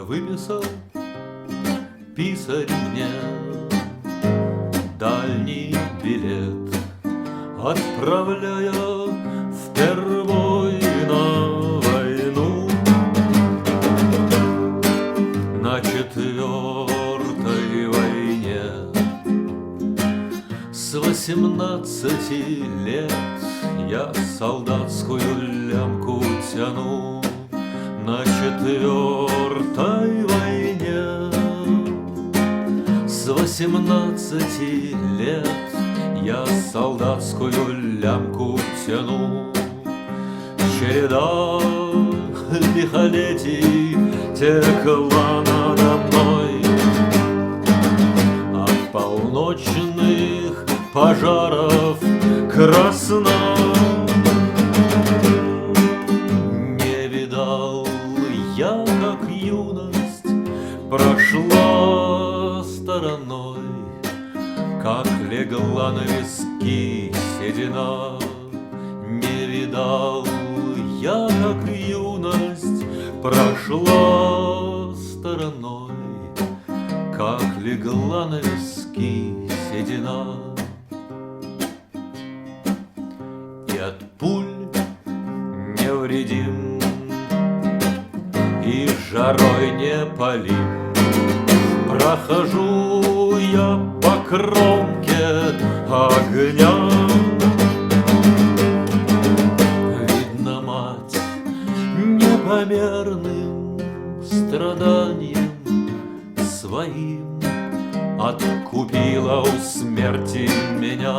выписал писарь мне дальний билет, отправляя впервой на войну. На 4-й войне с 18 лет я солдатскую лямку тяну. На 4-й войне с 18 лет я солдатскую лямку тяну. Череда лихолетий текла надо мной, от полночных пожаров красна. Не видал я, как юность прошла стороной, как легла на виски седина. Не видал я, как юность прошла стороной, как легла на виски седина. И от пуль невредим, и жарой не палим. Прохожу я по кромке огня. Видно, мать непомерным страданием своим откупила у смерти меня.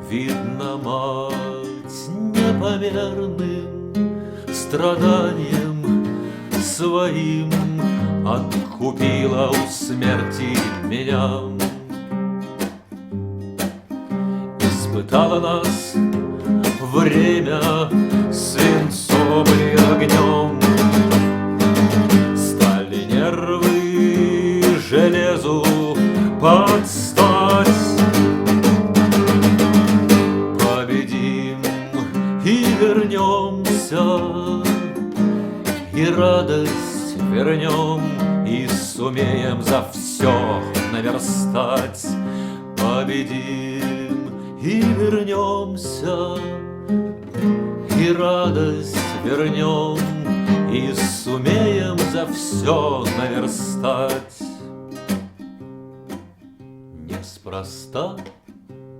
Видно, мать непомерным страданием своим откупила у смерти меня. Испытало нас время свинцом и огнем, стали нервы железу под стать. Победим и вернемся, и радость вернем, и сумеем за все наверстать. Победим и вернемся, и радость вернем, и сумеем за все наверстать. Неспроста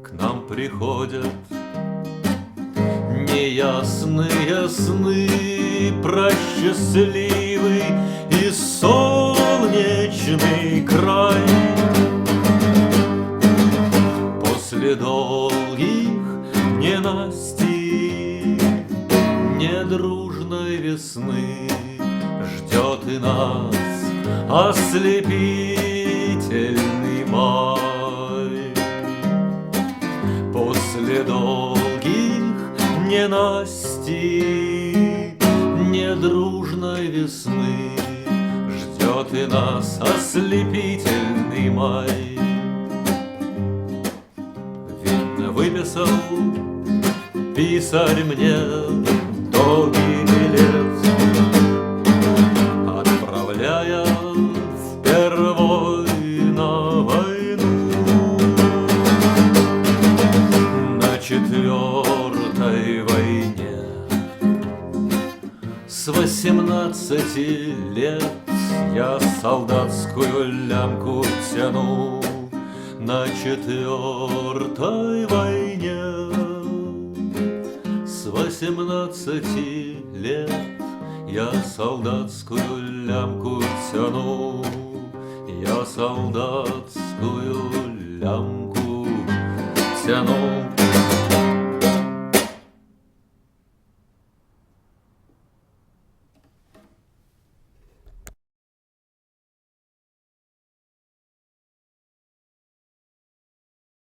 к нам приходят неясные сны про счастливый и солнечный край. После долгих ненастий, недружной весны ждет и нас ослепительный май. После долгих ненастий, недружной весны ждет и нас ослепительный май. Видно, выписал писарь мне долгий билет, отправляя впервой на войну. На 4-й войне с 18 лет я солдатскую лямку тяну. На 4-й войне с 18 лет я солдатскую лямку тяну. Я солдатскую лямку тяну.